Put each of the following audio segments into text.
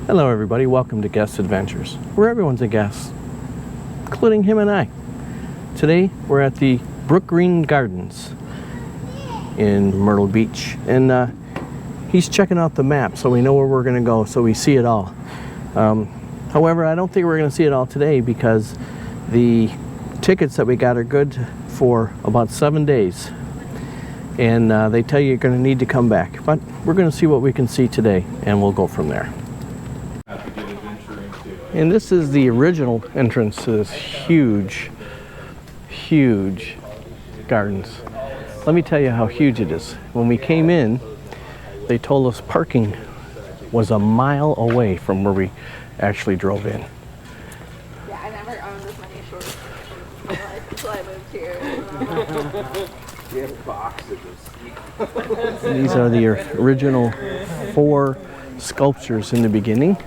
Hello everybody, welcome to Guest Adventures, where everyone's a guest, including him and I. Today we're at the Brookgreen Gardens in Myrtle Beach, and he's checking out the map so we know where we're going to go, so we see it all. However, I don't think we're going to see it all today because the tickets that we got are good for about 7 days, and they tell you you're going to need to come back, but we're going to see what we can see today and we'll go from there. And this is the original entrance to this huge gardens. Let me tell you how huge it is. When we came in, they told us parking was a mile away from where we actually drove in. Yeah, I never owned this many shorts in my life until I moved here. We have boxes of ski. These are the original 4 sculptures in the beginning.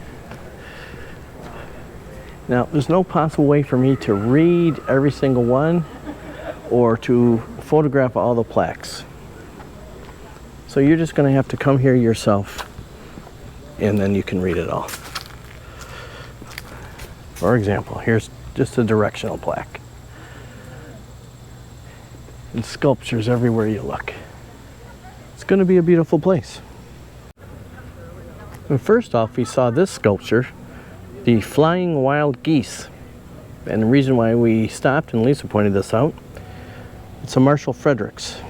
Now, there's no possible way for me to read every single one or to photograph all the plaques. So you're just going to have to come here yourself and then you can read it all. For example, here's just a directional plaque. And sculptures everywhere you look. It's going to be a beautiful place. And first off, we saw this sculpture, the flying wild geese. And the reason why we stopped, and Lisa pointed this out, it's a Marshall Fredericks.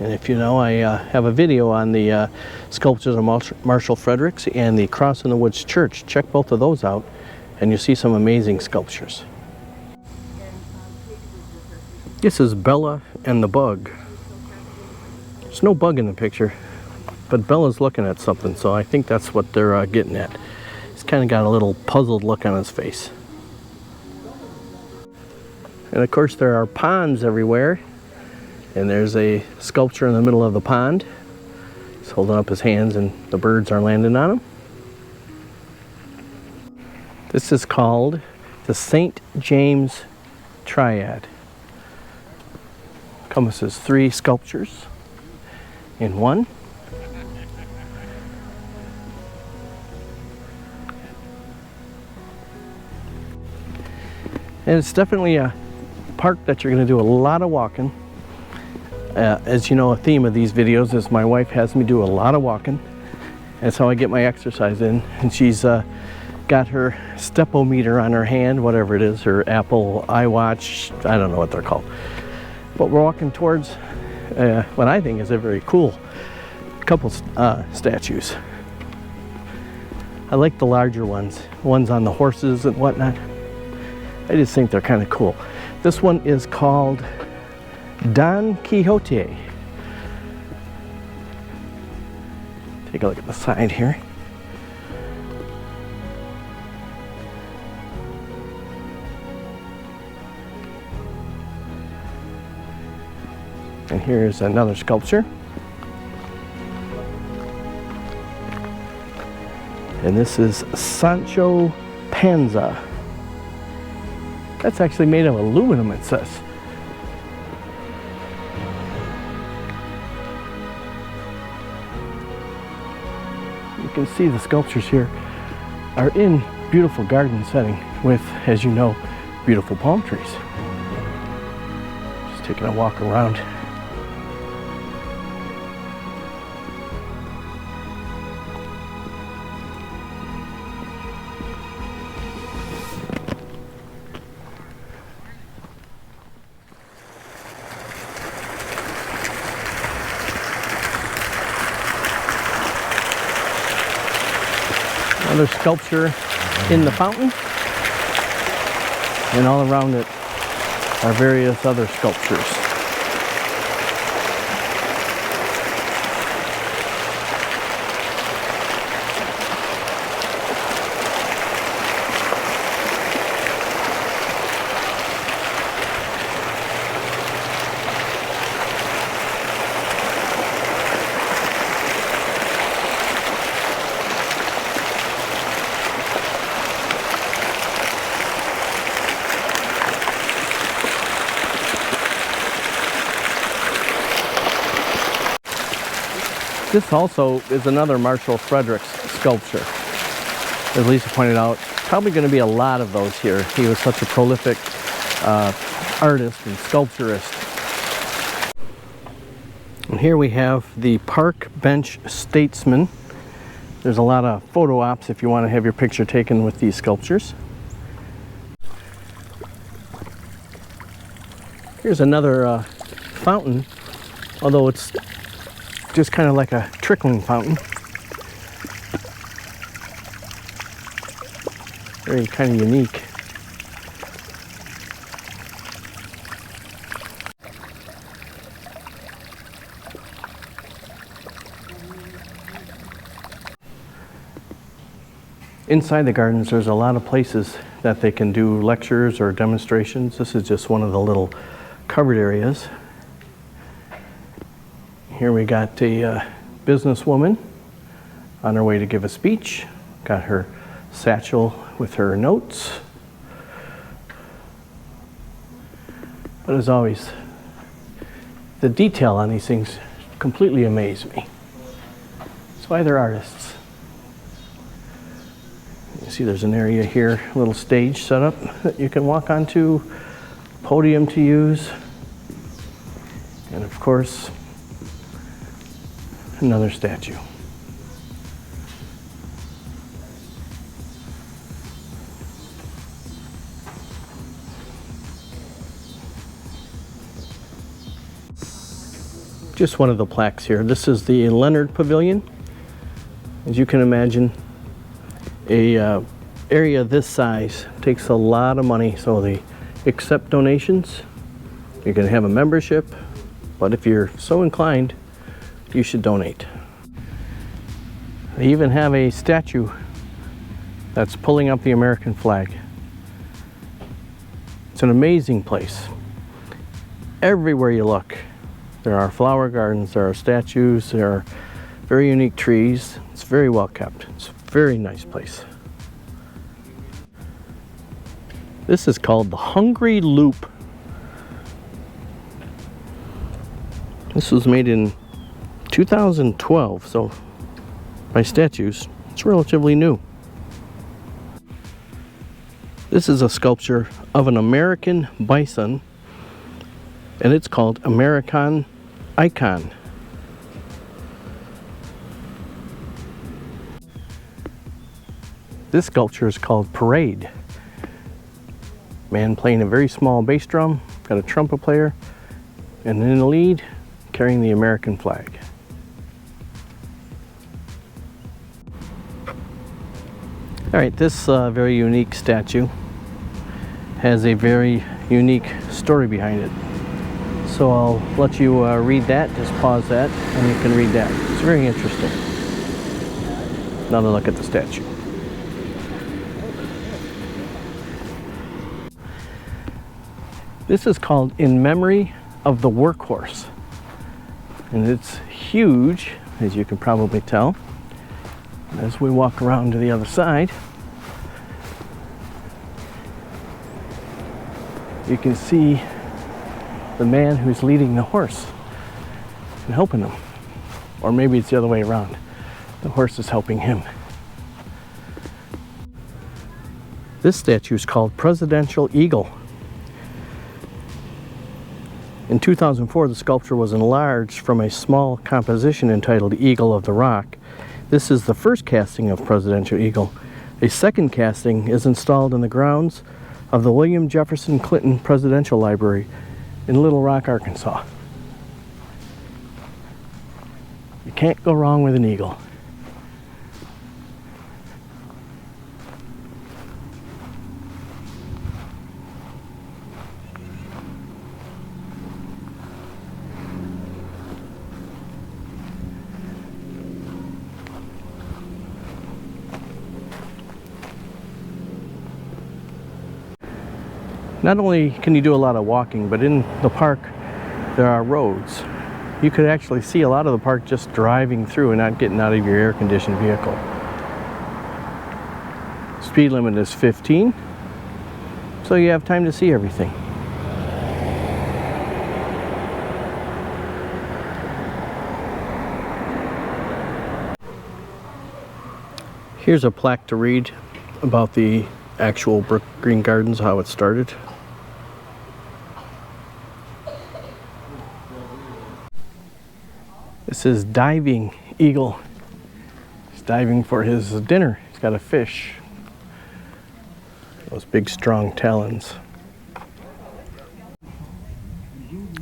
And if you know, I have a video on the sculptures of Marshall Fredericks and the Cross in the Woods Church. Check both of those out and you'll see some amazing sculptures. This is Bella and the bug. There's no bug in the picture, but Bella's looking at something, so I think that's what they're getting at. He's kind of got a little puzzled look on his face. And of course there are ponds everywhere, and there's a sculpture in the middle of the pond. He's holding up his hands and the birds are landing on him. This is called the St. James Triad. Encompasses 3 sculptures in one. And it's definitely a park that you're going to do a lot of walking. As you know, a theme of these videos is my wife has me do a lot of walking. That's how I get my exercise in. And she's got her stepometer on her hand, whatever it is, her Apple iWatch, I don't know what they're called. But we're walking towards what I think is a very cool couple statues. I like the larger ones on the horses and whatnot. I just think they're kind of cool. This one is called Don Quixote. Take a look at the side here. And here's another sculpture. And this is Sancho Panza. That's actually made of aluminum, it says. You can see the sculptures here are in beautiful garden setting with, as you know, beautiful palm trees. Just taking a walk around. Another sculpture in the fountain, and all around it are various other sculptures. This also is another Marshall Fredericks sculpture. as Lisa pointed out, probably going to be a lot of those here. He was such a prolific artist and sculpturist. And here we have the Park Bench Statesman. There's a lot of photo ops if you want to have your picture taken with these sculptures. Here's another fountain, although it's just kind of like a trickling fountain. Very kind of unique. Inside the gardens, there's a lot of places that they can do lectures or demonstrations. This is just one of the little covered areas. Here we got a businesswoman on her way to give a speech. Got her satchel with her notes. But as always, the detail on these things completely amaze me. That's why they're artists. You see there's an area here, a little stage set up that you can walk onto, podium to use, and of course, another statue. Just one of the plaques here. This is the Leonard Pavilion. As you can imagine, a area this size takes a lot of money, so they accept donations. You can have a membership, but if you're so inclined, you should donate. They even have a statue that's pulling up the American flag. It's an amazing place. Everywhere you look, there are flower gardens, there are statues, there are very unique trees. It's very well kept. It's a very nice place. This is called the Hungry Loop. This was made in 2012, so by statues, it's relatively new. This is a sculpture of an American bison, and it's called American Icon. This sculpture is called Parade. Man playing a very small bass drum, got a trumpet player, and in the lead, carrying the American flag. All right, this very unique statue has a very unique story behind it. So I'll let you read that, just pause that, and you can read that. It's very interesting. Another look at the statue. This is called In Memory of the Workhorse. And it's huge, as you can probably tell. As we walk around to the other side, you can see the man who's leading the horse and helping him. Or maybe it's the other way around. The horse is helping him. This statue is called Presidential Eagle. In 2004, the sculpture was enlarged from a small composition entitled Eagle of the Rock. This is the first casting of Presidential Eagle. A second casting is installed in the grounds of the William Jefferson Clinton Presidential Library in Little Rock, Arkansas. You can't go wrong with an eagle. Not only can you do a lot of walking, but in the park there are roads. You could actually see a lot of the park just driving through and not getting out of your air-conditioned vehicle. Speed limit is 15, so you have time to see everything. Here's a plaque to read. about the actual Brookgreen Gardens, how it started. This is Diving Eagle. He's diving for his dinner. He's got a fish. Those big strong talons.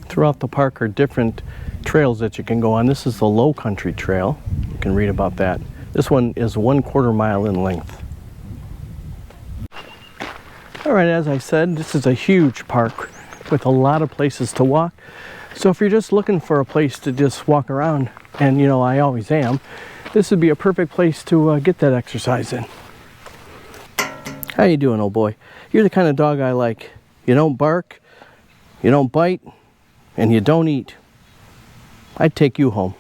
Throughout the park are different trails that you can go on. This is the Low Country Trail. You can read about that. This one is 1/4 mile in length. All right, as I said, this is a huge park with a lot of places to walk. So if you're just looking for a place to just walk around, and you know I always am, this would be a perfect place to get that exercise in. How you doing, old boy? You're the kind of dog I like. You don't bark, you don't bite, and you don't eat. I'd take you home.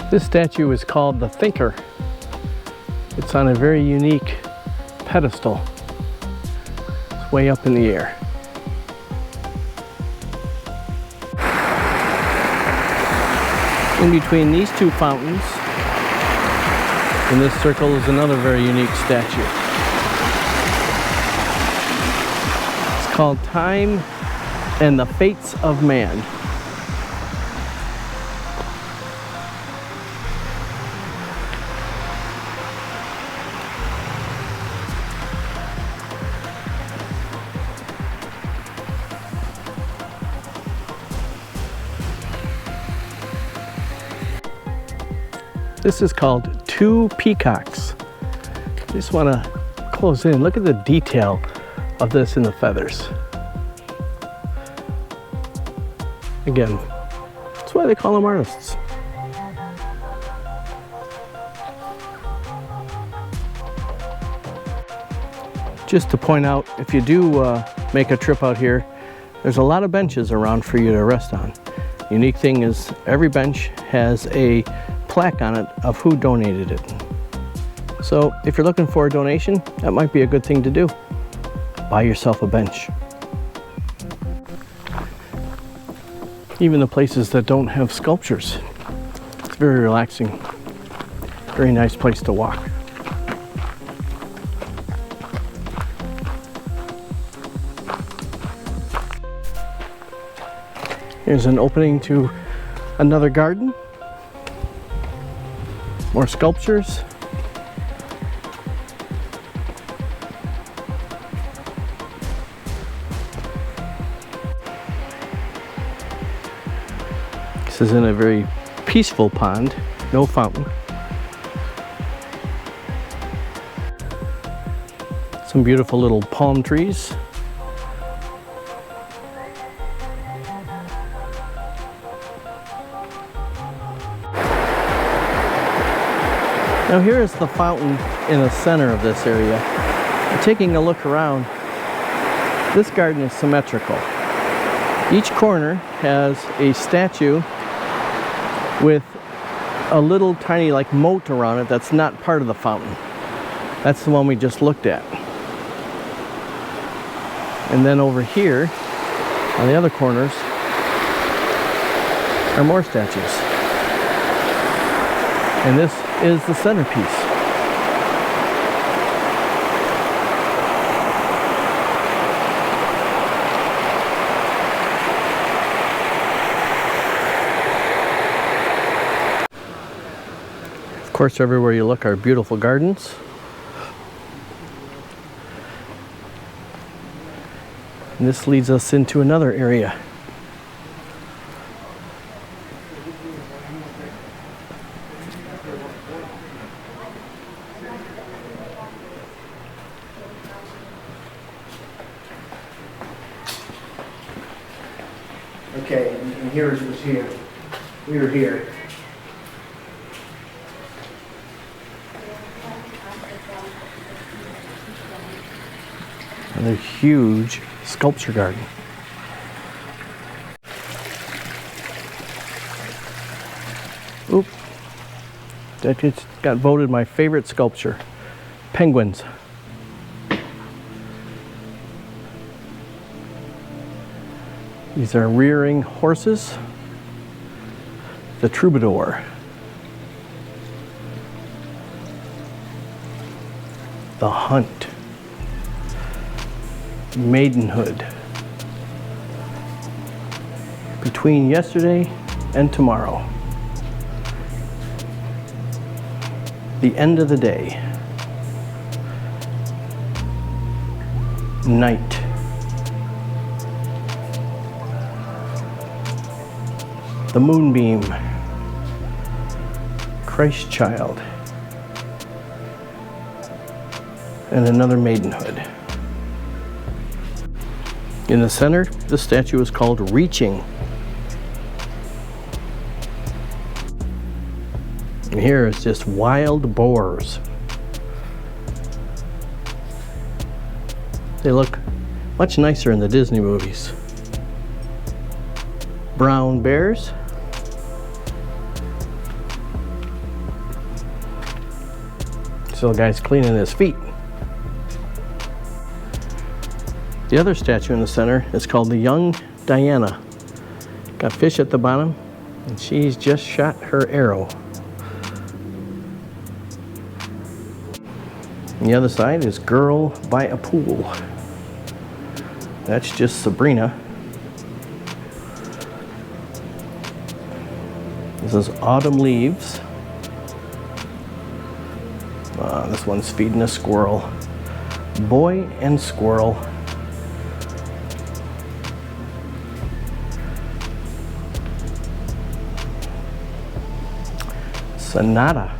This statue is called the Thinker. It's on a very unique pedestal. It's way up in the air. In between these two fountains, in this circle, is another very unique statue. It's called Time and the Fates of Man. This is called Two Peacocks. Just want to close in. Look at the detail of this in the feathers. Again, that's why they call them artists. Just to point out, if you do make a trip out here, there's a lot of benches around for you to rest on. Unique thing is every bench has a plaque on it of who donated it. So if you're looking for a donation, that might be a good thing to do. Buy yourself a bench. Even the places that don't have sculptures, it's very relaxing. Very nice place to walk. Here's an opening to another garden. More sculptures. This is in a very peaceful pond, no fountain. Some beautiful little palm trees. Now here is the fountain in the center of this area. Taking a look around, this garden is symmetrical. Each corner has a statue with a little tiny like moat around it that's not part of the fountain. That's the one we just looked at. And then over here, on the other corners, are more statues. And this is the centerpiece. Of course, everywhere you look are beautiful gardens. And this leads us into another area. Okay, and here's what's here. We were here. Another huge sculpture garden. Oop. That just got voted my favorite sculpture. Penguins. These are rearing horses. The troubadour. the hunt, maidenhood, between yesterday and tomorrow, the end of the day, night, the moonbeam, Christ child, and another maidenhood. In the center, the statue is called Reaching. And here is just wild boars. They look much nicer in the Disney movies. Brown bears. Still, the guy's cleaning his feet. The other statue in the center is called the Young Diana. Got fish at the bottom, and she's just shot her arrow. And the other side is Girl by a Pool. That's just Sabrina. This is Autumn Leaves. This one's feeding a squirrel. Boy and Squirrel. Sonata,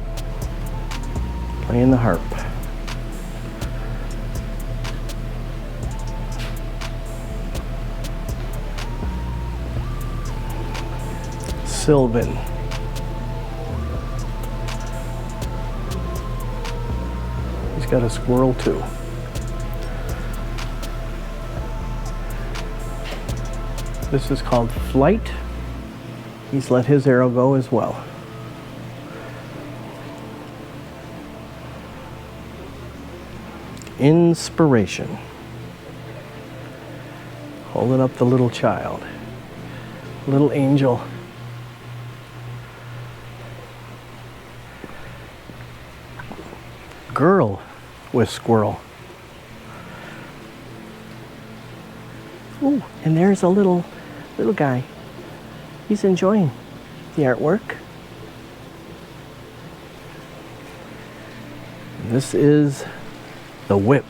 playing the harp. Sylvan. He's got a squirrel too. This is called Flight. He's let his arrow go as well. Inspiration. Holding up the little child. Little angel. Girl with squirrel. Ooh, and there's a little guy. He's enjoying the artwork. This is the whip.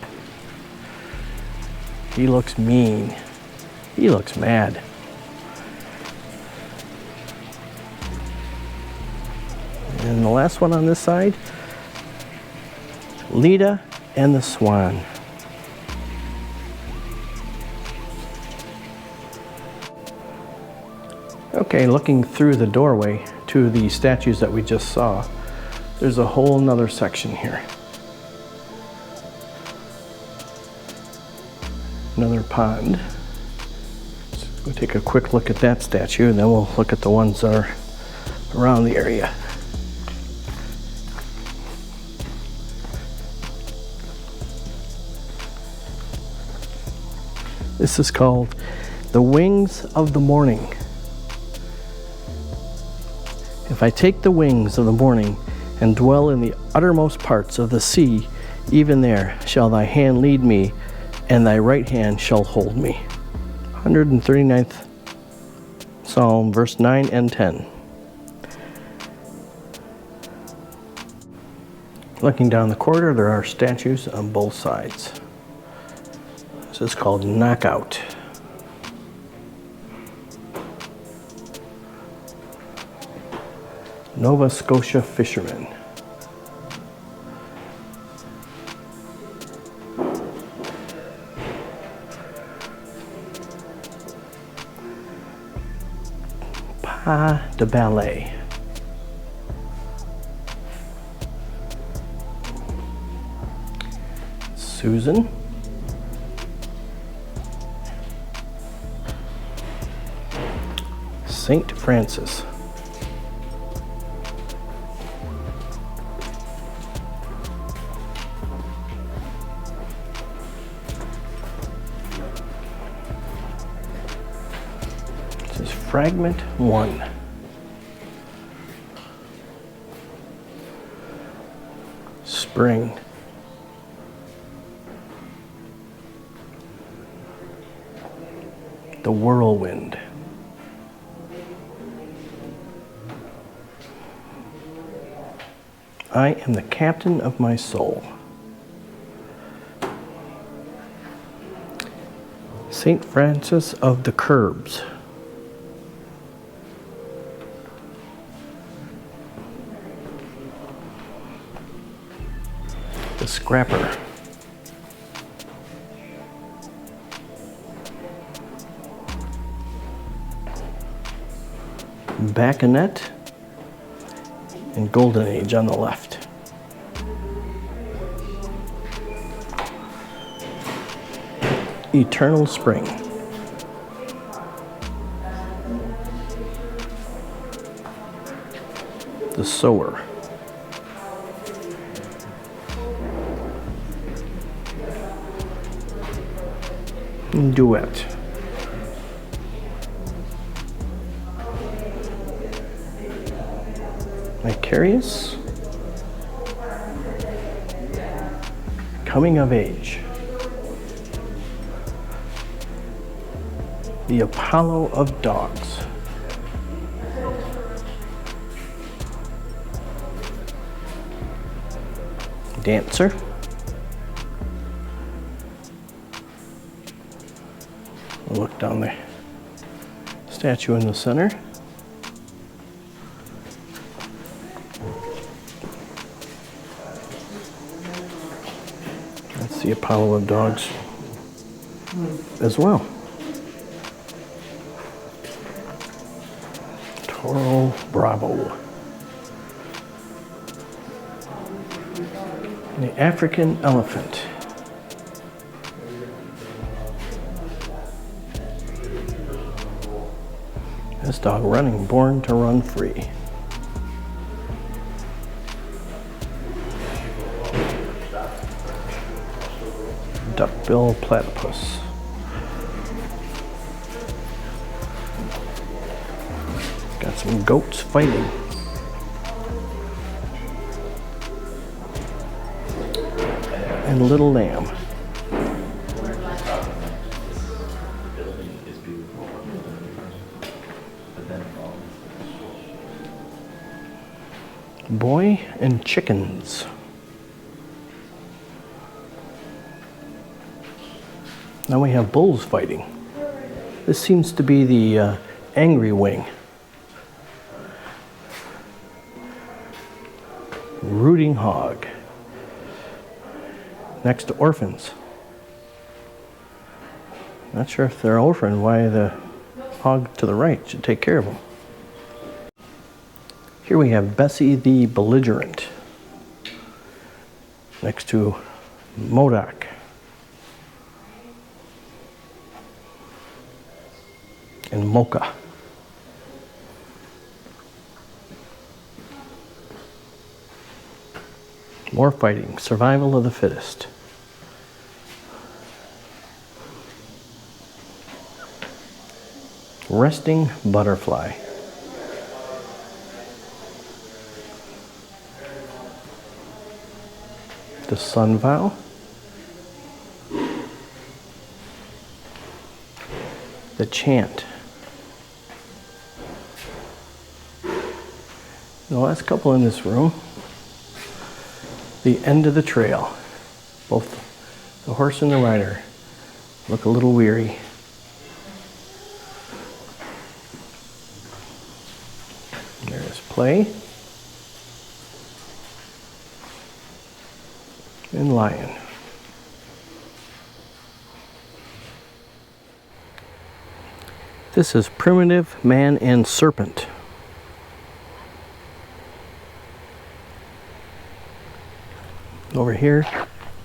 He looks mean. He looks mad. And the last one on this side, Lita and the Swan. Okay, looking through the doorway to the statues that we just saw, there's a whole nother section here. Another pond. So we'll take a quick look at that statue, and then we'll look at the ones that are around the area. This is called The Wings of the Morning. If I take the wings of the morning and dwell in the uttermost parts of the sea, even there shall thy hand lead me, and thy right hand shall hold me. 139th Psalm, verse 9 and 10. Looking down the corridor, there are statues on both sides. This is called Knockout. Nova Scotia fishermen. Pas de ballet. Susan. Saint Francis. This is Fragment 1. Spring. The whirlwind. I am the captain of my soul. St. Francis of the Curbs. The Scrapper. Baconet and Golden Age on the left. Eternal Spring. The Sower. Duet. Vicarious. Coming of Age. The Apollo of Dogs. Dancer. We'll look down the statue in the center. That's the Apollo of Dogs as well. Toro Bravo. The African Elephant. This dog running, born to run free. Duckbill platypus. Got some goats fighting. And Little Lamb. Boy and Chickens. Now we have bulls fighting. This seems to be the angry wing. Rooting hog. Next to orphans. Not sure if they're orphaned, why the hog to the right should take care of them. Here we have Bessie the Belligerent. Next to Modoc. And Mocha. More fighting. Survival of the fittest. Resting butterfly. The Sun Vow. The Chant. The last couple in this room. The End of the Trail. Both the horse and the rider look a little weary. There's Play. And Lion. This is Primitive Man and Serpent. Over here,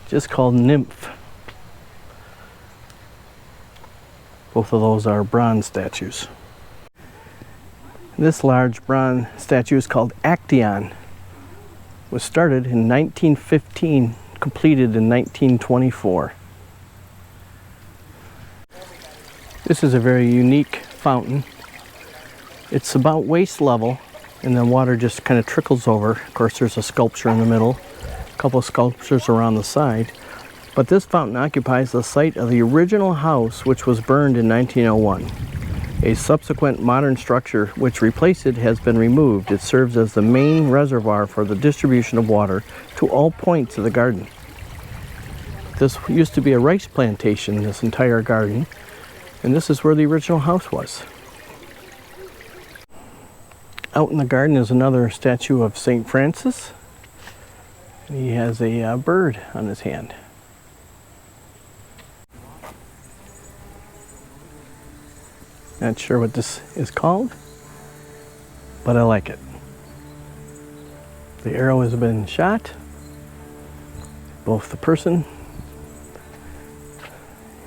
just called Nymph. Both of those are bronze statues. This large bronze statue is called Actaeon. Was started in 1915, completed in 1924. This is a very unique fountain. It's about waist level, and then water just kind of trickles over. Of course, there's a sculpture in the middle, a couple of sculptures around the side. But this fountain occupies the site of the original house, which was burned in 1901. A subsequent modern structure which replaced it has been removed. It serves as the main reservoir for the distribution of water to all points of the garden. This used to be a rice plantation, this entire garden, and this is where the original house was. Out in the garden is another statue of St. Francis. And he has a bird on his hand. Not sure what this is called, but I like it. The arrow has been shot. Both the person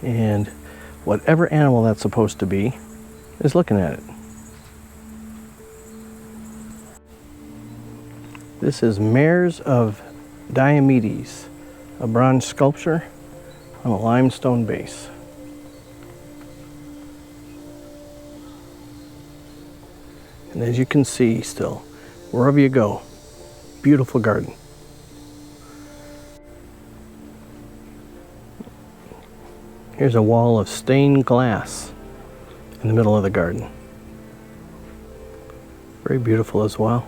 and whatever animal that's supposed to be is looking at it. This is Mares of Diomedes, a bronze sculpture on a limestone base. And as you can see still, wherever you go, beautiful garden. Here's a wall of stained glass in the middle of the garden. Very beautiful as well.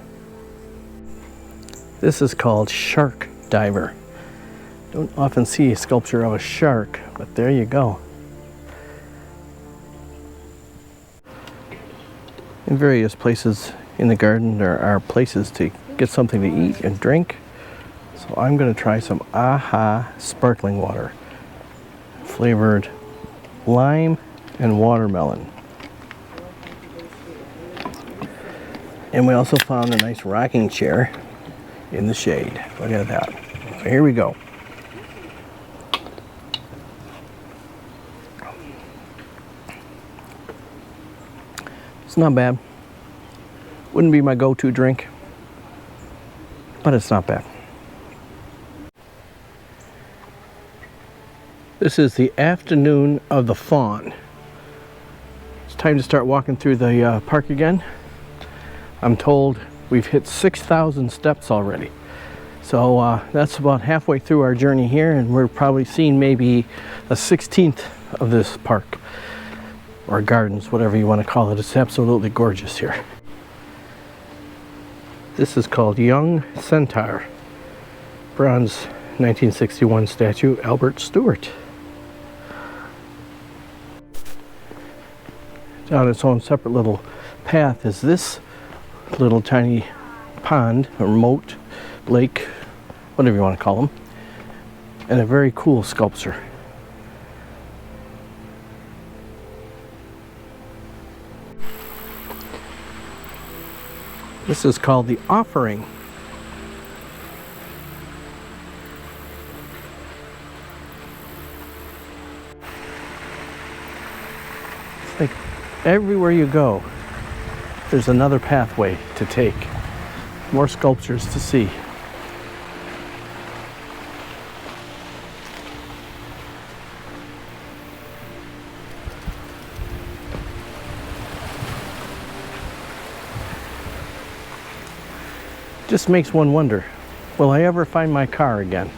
This is called Shark Diver. Don't often see a sculpture of a shark, but there you go. In various places in the garden there are places to get something to eat and drink. So I'm going to try some AHA sparkling water. Flavored lime and watermelon. And we also found a nice rocking chair in the shade. Look at that. So here we go. It's not bad. Wouldn't be my go-to drink, but it's not bad. This is the afternoon of the fawn. It's time to start walking through the park again. I'm told we've hit 6,000 steps already. So that's about halfway through our journey here, and we're probably seeing maybe a 16th of this park, or gardens, whatever you want to call it. It's absolutely gorgeous here. This is called Young Centaur, bronze 1961 statue, Albert Stewart. On its own separate little path is this little tiny pond or moat, lake, whatever you want to call them, and a very cool sculpture. This is called The Offering. It's like everywhere you go, there's another pathway to take, more sculptures to see. Just makes one wonder, will I ever find my car again?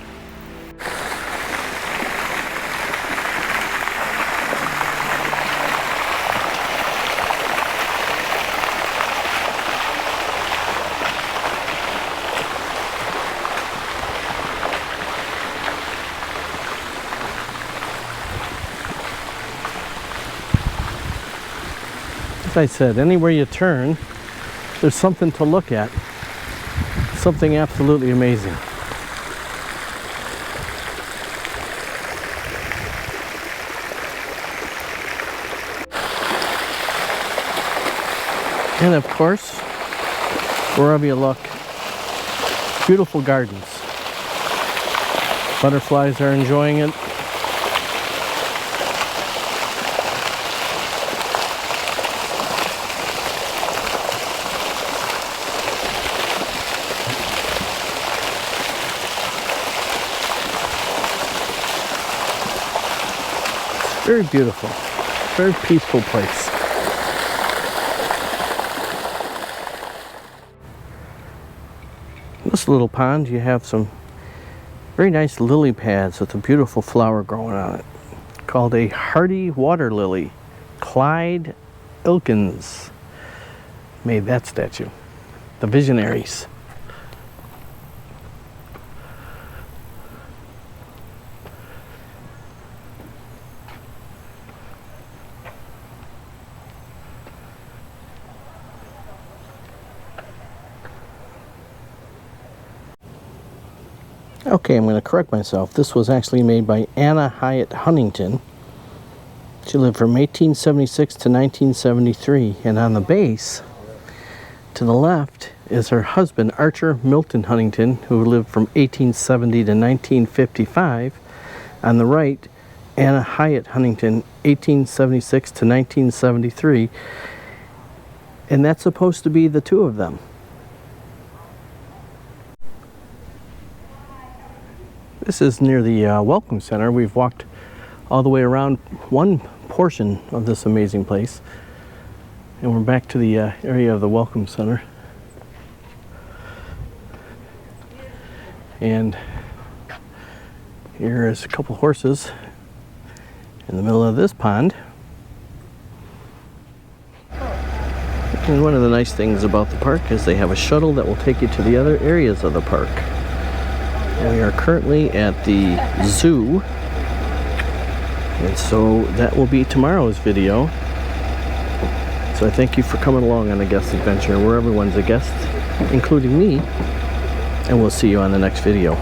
As I said, anywhere you turn, there's something to look at. Something absolutely amazing. And of course, wherever you look, beautiful gardens. Butterflies are enjoying it. Very beautiful, very peaceful place. This little pond, you have some Very nice lily pads with a beautiful flower growing on it, called a hardy water lily. Clyde Ilkins made that statue. The visionaries. Okay, I'm going to correct myself. This was actually made by Anna Hyatt Huntington. She lived from 1876 to 1973. And on the base, to the left, is her husband, Archer Milton Huntington, who lived from 1870 to 1955. On the right, Anna Hyatt Huntington, 1876 to 1973. And that's supposed to be the two of them. This is near the Welcome Center. We've walked all the way around one portion of this amazing place. And we're back to the area of the Welcome Center. And here is a couple horses in the middle of this pond. And one of the nice things about the park is they have a shuttle that will take you to the other areas of the park. And we are currently at the zoo. And so that will be tomorrow's video. So I thank you for coming along on a guest adventure where everyone's a guest, including me. And we'll see you on the next video.